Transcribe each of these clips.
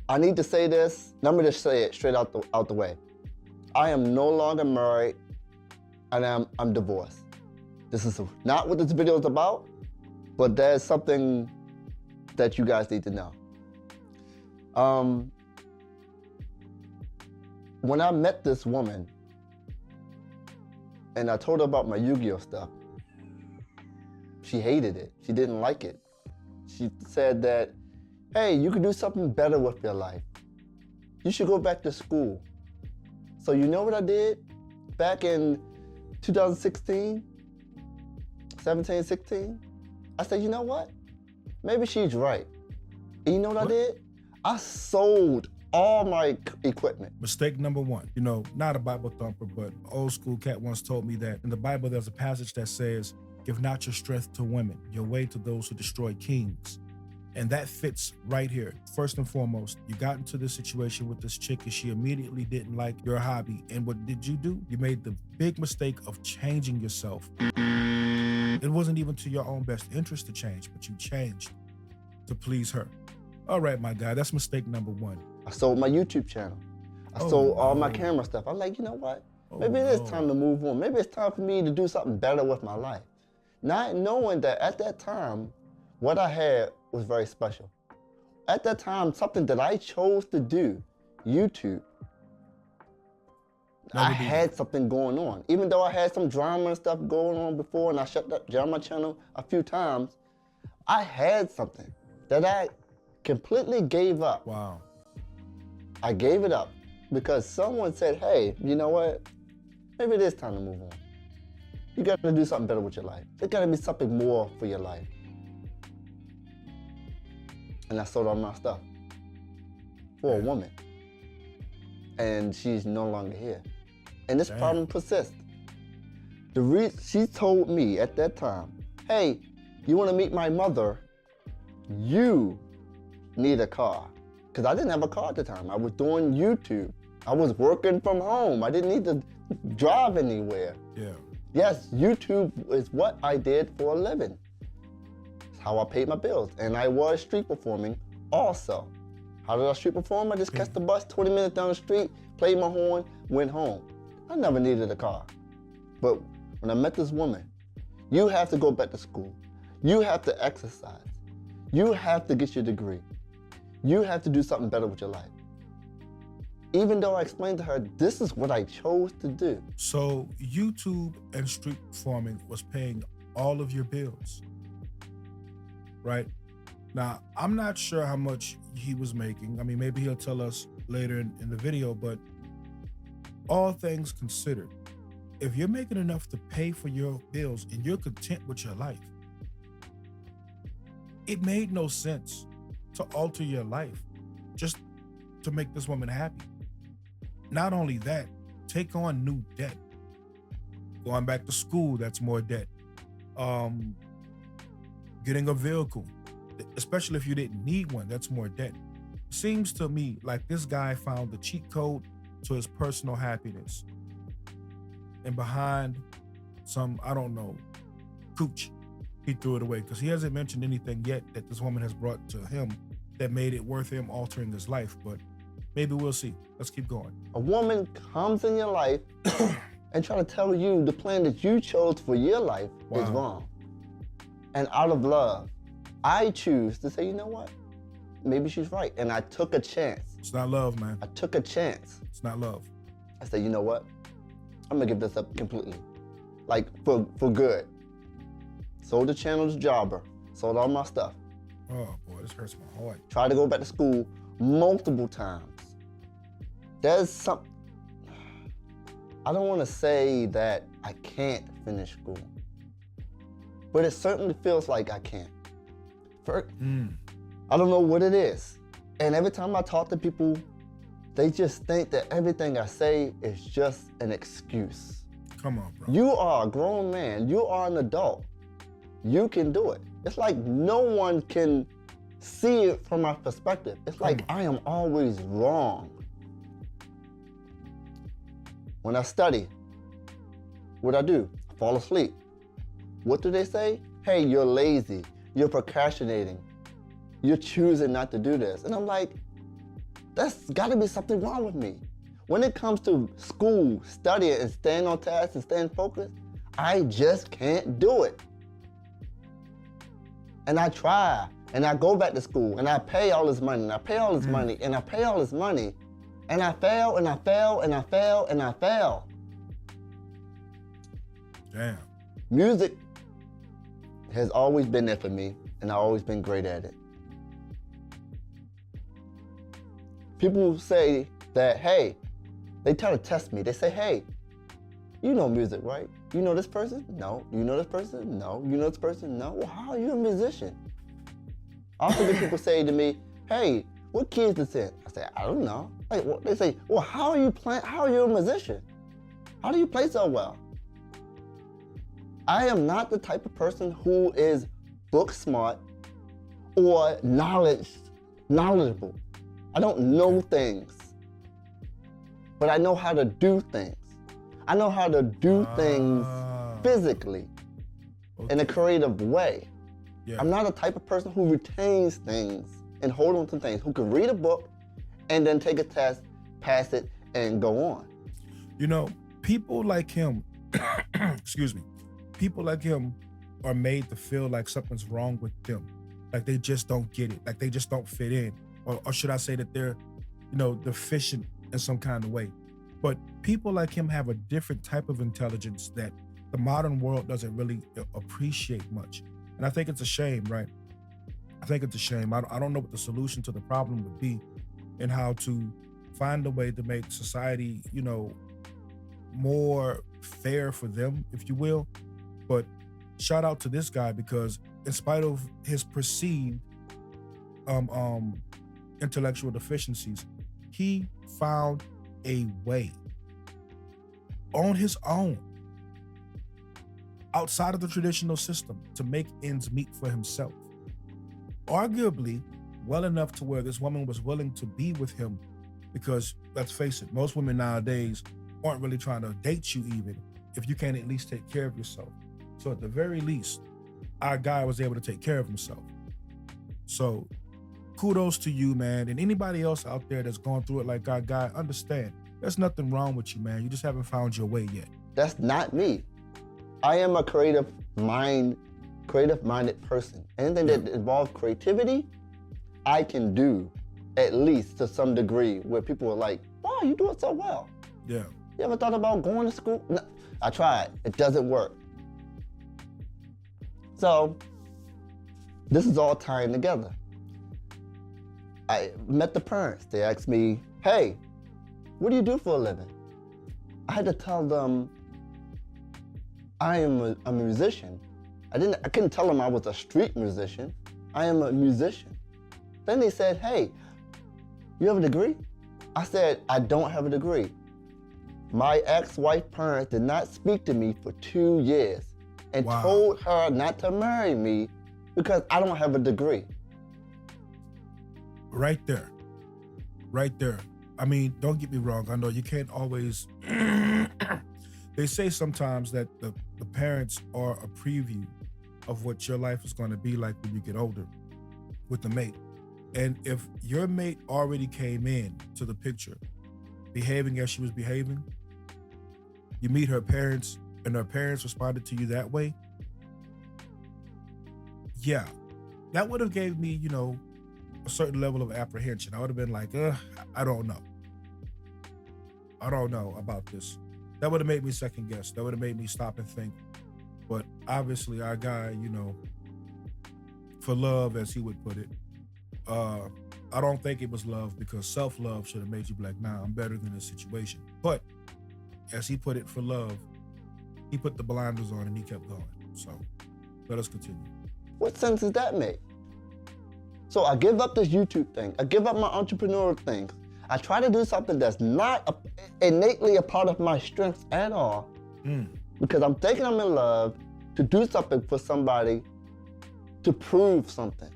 I need to say this. Let me just say it straight out the way. I am no longer married, and I'm divorced. This is not what this video is about, but there's something that you guys need to know. When I met this woman, and I told her about my Yugioh stuff, she hated it. She didn't like it. She said that, hey, you could do something better with your life. You should go back to school. So you know what I did back in 2016, 17, 16? I said, you know what? Maybe she's right. And you know what I did? I sold all my equipment. Mistake number one, you know, not a Bible thumper, but old school cat once told me that in the Bible, there's a passage that says, give not your strength to women, your way to those who destroy kings. And that fits right here. First and foremost, you got into this situation with this chick and she immediately didn't like your hobby. And what did you do? You made the big mistake of changing yourself. It wasn't even to your own best interest to change, but you changed to please her. All right, my guy, that's mistake number one. I sold my YouTube channel. I sold all my camera stuff. I'm like, you know what? Maybe it is time to move on. Maybe it's time for me to do something better with my life. Not knowing that at that time, what I had was very special. At that time, something that I chose to do, YouTube, I had something going on. Even though I had some drama and stuff going on before and I shut down my channel a few times, I had something that I completely gave up. Wow. I gave it up because someone said, hey, you know what? Maybe it is time to move on. You gotta do something better with your life. There's gotta be something more for your life. And I sold all my stuff for a woman. And she's no longer here. And this problem persists. She told me at that time, hey, you wanna meet my mother? You need a car. Because I didn't have a car at the time. I was doing YouTube. I was working from home. I didn't need to drive anywhere. Yeah. Yes, YouTube is what I did for a living. It's how I paid my bills. And I was street performing also. How did I street perform? I just catch the bus 20 minutes down the street, played my horn, went home. I never needed a car. But when I met this woman, you have to go back to school. You have to exercise. You have to get your degree. You have to do something better with your life. Even though I explained to her, this is what I chose to do. So YouTube and street performing was paying all of your bills, right? Now, I'm not sure how much he was making. I mean, maybe he'll tell us later in the video, but all things considered, if you're making enough to pay for your bills and you're content with your life, it made no sense to alter your life just to make this woman happy. Not only that, take on new debt. Going back to school, that's more debt. Getting a vehicle, especially if you didn't need one, that's more debt. Seems to me like this guy found the cheat code to his personal happiness. And behind some, I don't know, cooch, he threw it away because he hasn't mentioned anything yet that this woman has brought to him that made it worth him altering his life, but maybe we'll see. Let's keep going. A woman comes in your life and try to tell you the plan that you chose for your life is wrong. And out of love, I choose to say, you know what? Maybe she's right. And I took a chance. It's not love, man. I took a chance. It's not love. I said, you know what? I'm gonna give this up completely. Like, for good. Sold the channel to Jobber. Sold all my stuff. Oh boy, this hurts my heart. Tried to go back to school multiple times. There's some, I don't want to say that I can't finish school, but it certainly feels like I can't. I don't know what it is. And every time I talk to people, they just think that everything I say is just an excuse. Come on, bro. You are a grown man. You are an adult. You can do it. It's like no one can see it from my perspective. It's like I am always wrong. When I study, what I do? I fall asleep. What do they say? Hey, you're lazy. You're procrastinating. You're choosing not to do this. And I'm like, That's gotta be something wrong with me. When it comes to school, studying, and staying on task and staying focused, I just can't do it. And I try, and I go back to school, and I pay all this money, and I pay all this money, and I pay all this money, and I fail, and I fail, and I fail, and I fail. Damn. Music has always been there for me, and I've always been great at it. People say that, hey, they try to test me. They say, hey, you know music, right? You know this person? No. You know this person? No. You know this person? No. Well, how are you a musician? I also get people say to me, hey, what key is this in? I say, I don't know. Like, well, they say, well, how are you playing? How are you a musician? How do you play so well? I am not the type of person who is book smart or knowledgeable. I don't know things, but I know how to do things. I know how to do things physically in a creative way. Yeah. I'm not the type of person who retains things and hold on to things, who can read a book and then take a test, pass it, and go on. You know, people like him, excuse me, people like him are made to feel like something's wrong with them. Like they just don't get it. Like they just don't fit in. Or should I say that they're, deficient in some kind of way. But people like him have a different type of intelligence that the modern world doesn't really appreciate much. And I think it's a shame, right? I think it's a shame. I don't know what the solution to the problem would be and how to find a way to make society, more fair for them, if you will. But shout out to this guy, because in spite of his perceived intellectual deficiencies, he found a way on his own, outside of the traditional system, to make ends meet for himself. Arguably, well enough to where this woman was willing to be with him, because let's face it, most women nowadays aren't really trying to date you even if you can't at least take care of yourself. So at the very least, our guy was able to take care of himself. So kudos to you, man. And anybody else out there that's going through it like our guy, understand, there's nothing wrong with you, man. You just haven't found your way yet. That's not me. I am a creative-minded person. Anything that involves creativity, I can do, at least to some degree, where people are like, wow, you do it so well. Yeah. You ever thought about going to school? No, I tried. It doesn't work. So, this is all tying together. I met the parents. They asked me, hey, what do you do for a living? I had to tell them I am a musician. I couldn't tell them I was a street musician. I am a musician. Then they said, hey, you have a degree? I said, I don't have a degree. My ex-wife parents did not speak to me for 2 years and told her not to marry me because I don't have a degree. Right there. I mean, don't get me wrong. I know you can't always, they say sometimes that the parents are a preview of what your life is going to be like when you get older with the mate. And if your mate already came in to the picture behaving as she was behaving, you meet her parents and her parents responded to you that way, yeah, that would have gave me, a certain level of apprehension. I would have been like, I don't know about this. That would have made me second guess. That would have made me stop and think. But obviously our guy, for love, as he would put it, I don't think it was love, because self-love should have made you be like, nah, I'm better than this situation. But as he put it, for love, he put the blinders on and he kept going. So let us continue. What sense does that make? So I give up this YouTube thing. I give up my entrepreneurial thing. I try to do something that's not innately a part of my strengths at all, because I'm thinking I'm in love to do something for somebody, to prove something.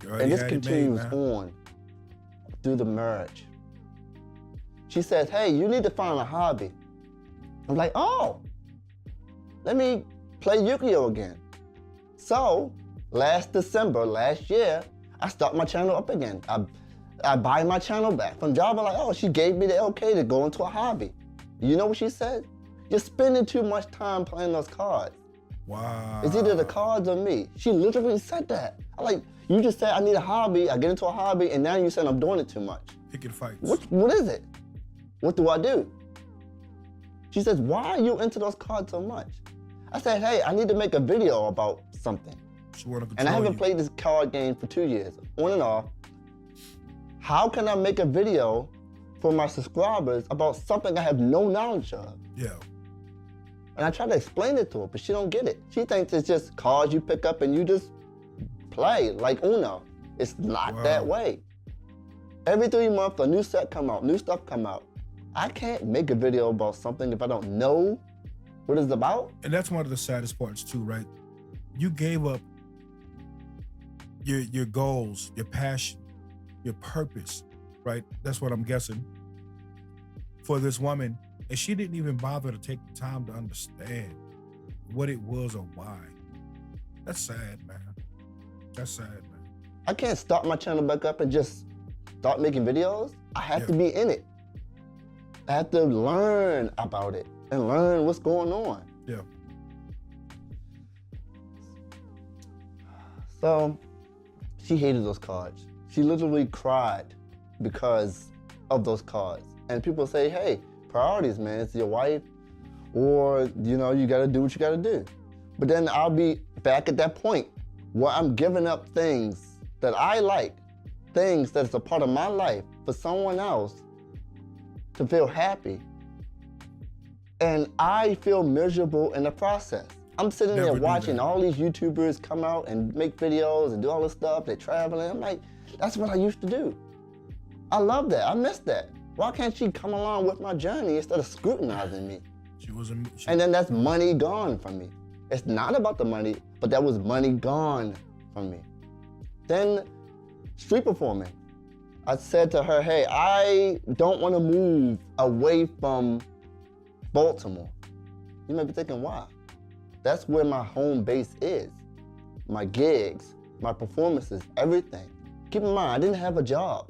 And this continues on through the marriage. She says, hey, you need to find a hobby. I'm like, oh, let me play Yugioh again. So last December, last year, I start my channel up again. I buy my channel back from Java. Like, oh, she gave me the okay to go into a hobby. You know what she said? You're spending too much time playing those cards. Wow. It's either the cards or me. She literally said that. I'm like, you just said I need a hobby, I get into a hobby, and now you said I'm doing it too much. Picking fights. What is it? What do I do? She says, why are you into those cards so much? I said, hey, I need to make a video about something. She wanna control And I haven't you. played this card game for 2 years, on and off. How can I make a video for my subscribers about something I have no knowledge of? Yeah. And I try to explain it to her, but she don't get it. She thinks it's just cards you pick up and you just play like Uno. It's not that way. Every 3 months, a new set come out, new stuff come out. I can't make a video about something if I don't know what it's about. And that's one of the saddest parts too, right? You gave up your goals, your passion, your purpose, right? That's what I'm guessing, for this woman. And she didn't even bother to take the time to understand what it was or why. That's sad, man. That's sad, man. I can't start my channel back up and just start making videos. I have to be in it. I have to learn about it and learn what's going on. Yeah. So she hated those cards. She literally cried because of those cards. And people say, hey, priorities, man. It's your wife, or, you know, you gotta do what you gotta do. But then I'll be back at that point where I'm giving up things that I like, things that's a part of my life for someone else to feel happy. And I feel miserable in the process. I'm sitting there watching all these YouTubers come out and make videos and do all this stuff. They're traveling. I'm like, that's what I used to do. I love that. I miss that. Why can't she come along with my journey instead of scrutinizing me? And then that's money gone from me. It's not about the money, but that was money gone from me. Then street performing. I said to her, hey, I don't want to move away from Baltimore. You might be thinking, why? That's where my home base is. My gigs, my performances, everything. Keep in mind, I didn't have a job.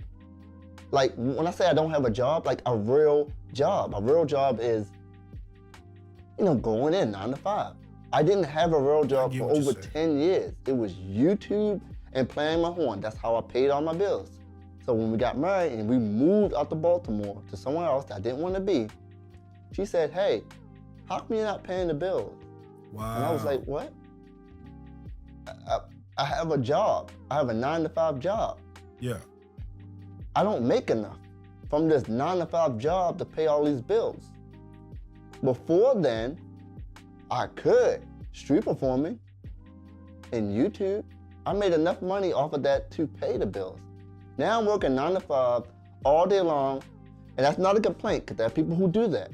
Like, when I say I don't have a job, like a real job. A real job is, you know, going in 9 to 5. I didn't have a real job for over 10 years. It was YouTube and playing my horn. That's how I paid all my bills. So when we got married and we moved out to Baltimore to somewhere else that I didn't want to be, she said, hey, how come you're not paying the bills? Wow. And I was like, what? I have a job. I have a 9 to 5 job. Yeah. I don't make enough from this 9 to 5 job to pay all these bills. Before then, I could street performing in YouTube. I made enough money off of that to pay the bills. Now I'm working 9 to 5 all day long, and that's not a complaint, because there are people who do that.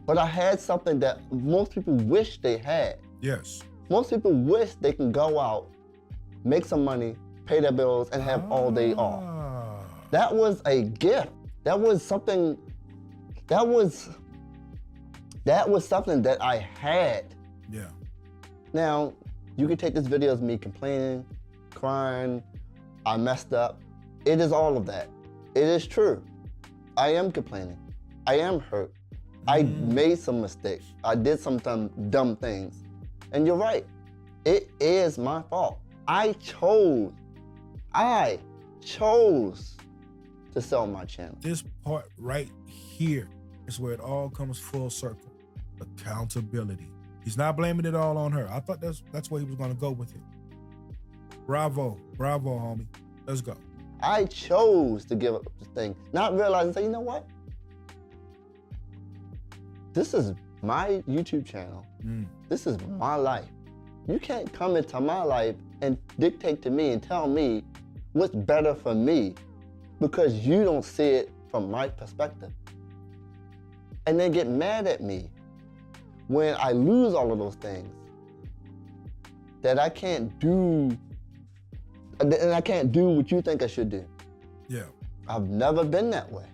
But I had something that most people wish they had. Yes. Most people wish they can go out, make some money, pay their bills, and have all day off. That was a gift. That was something, that was something that I had. Yeah. Now, you can take this video as me complaining, crying, I messed up. It is all of that. It is true. I am complaining. I am hurt. I made some mistakes. I did some dumb things. And you're right. It is my fault. I chose to sell my channel. This part right here is where it all comes full circle. Accountability. He's not blaming it all on her. I thought that's where he was gonna go with it. Bravo, homie. Let's go. I chose to give up this thing, not realizing, say, you know what? This is my YouTube channel. This is my life. You can't come into my life and dictate to me and tell me what's better for me because you don't see it from my perspective. And then get mad at me when I lose all of those things that I can't do, and I can't do what you think I should do. Yeah. I've never been that way.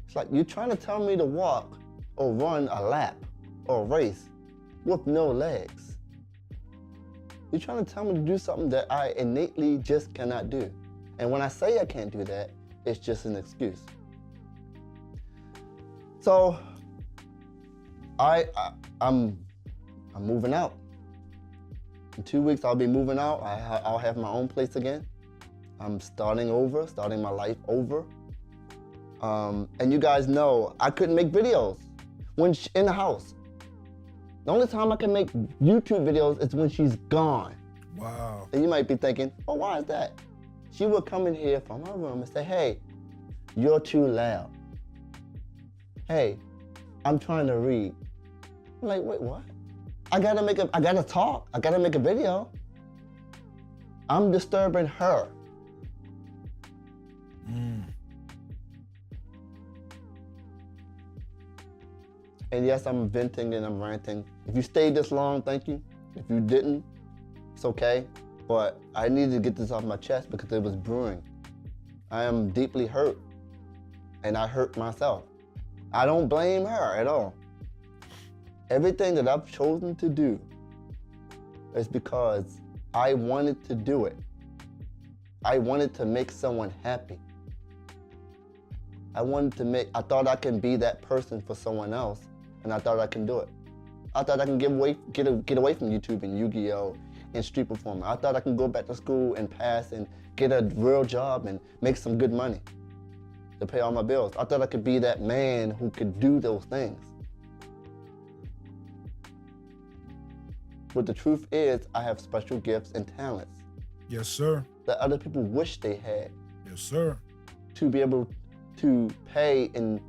It's like you're trying to tell me to walk or run a lap or a race with no legs. You're trying to tell me to do something that I innately just cannot do. And when I say I can't do that, it's just an excuse. So I'm moving out. In 2 weeks, I'll be moving out. I'll have my own place again. I'm starting my life over. And you guys know I couldn't make videos when in the house. The only time I can make YouTube videos is when she's gone. Wow. And you might be thinking, oh, why is that? She would come in here from her room and say, hey, you're too loud. Hey, I'm trying to read. I'm like, wait, what? I gotta talk. I gotta make a video. I'm disturbing her. And yes, I'm venting and I'm ranting. If you stayed this long, thank you. If you didn't, it's okay. But I needed to get this off my chest because it was brewing. I am deeply hurt, and I hurt myself. I don't blame her at all. Everything that I've chosen to do is because I wanted to do it. I wanted to make someone happy. I thought I can be that person for someone else, and I thought I can do it. I thought I can get away from YouTube and Yugioh and street performing. I thought I can go back to school and pass and get a real job and make some good money to pay all my bills. I thought I could be that man who could do those things. But the truth is, I have special gifts and talents. Yes, sir. That other people wish they had. Yes, sir. To be able to pay and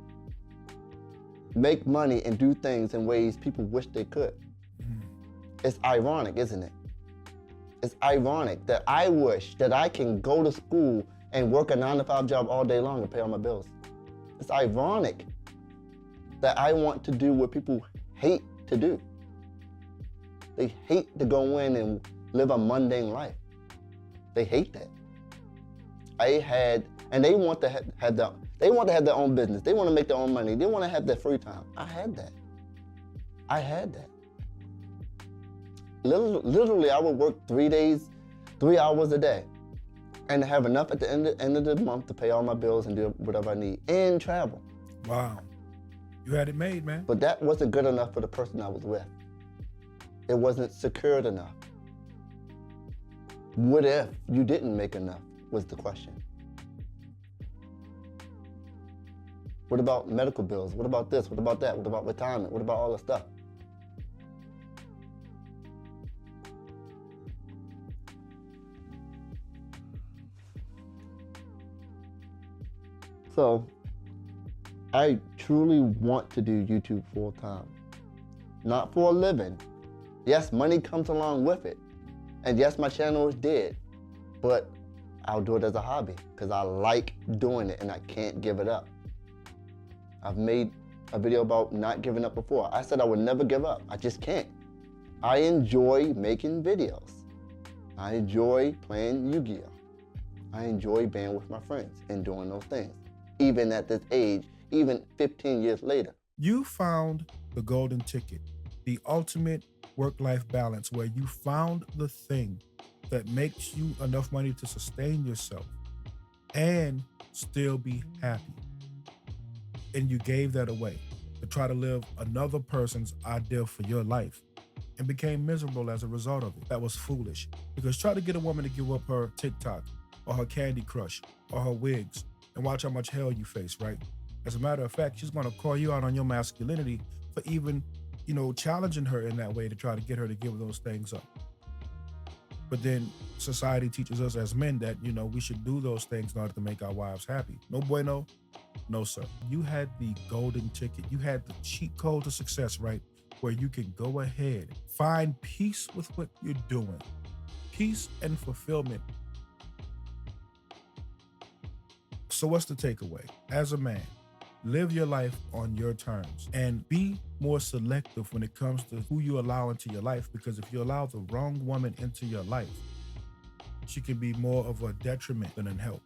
make money and do things in ways people wish they could. It's ironic, isn't it? It's ironic that I wish that I can go to school and work a 9-to-5 job all day long and pay all my bills. It's ironic that I want to do what people hate to do. They hate to go in and live a mundane life. They hate that. And they want to have their own business. They want to make their own money. They want to have their free time. I had that. Literally, I would work 3 hours a day, and have enough at the end of the month to pay all my bills and do whatever I need and travel. Wow. You had it made, man. But that wasn't good enough for the person I was with. It wasn't secured enough. What if you didn't make enough was the question. What about medical bills? What about this? What about that? What about retirement? What about all the stuff? So, I truly want to do YouTube full time. Not for a living. Yes, money comes along with it. And yes, my channel is dead. But I'll do it as a hobby because I like doing it and I can't give it up. I've made a video about not giving up before. I said I would never give up. I just can't. I enjoy making videos. I enjoy playing Yugioh. I enjoy being with my friends and doing those things. Even at this age, even 15 years later. You found the golden ticket, the ultimate work-life balance, where you found the thing that makes you enough money to sustain yourself and still be happy. And you gave that away to try to live another person's ideal for your life and became miserable as a result of it. That was foolish, because try to get a woman to give up her TikTok or her Candy Crush or her wigs and watch how much hell you face, right? As a matter of fact, she's gonna call you out on your masculinity for even, challenging her in that way to try to get her to give those things up. But then society teaches us as men that, we should do those things in order to make our wives happy. No bueno, no sir. You had the golden ticket. You had the cheat code to success, right? Where you can go ahead, find peace with what you're doing. Peace and fulfillment. So what's the takeaway? As a man, live your life on your terms and be more selective when it comes to who you allow into your life, because if you allow the wrong woman into your life, she can be more of a detriment than a help.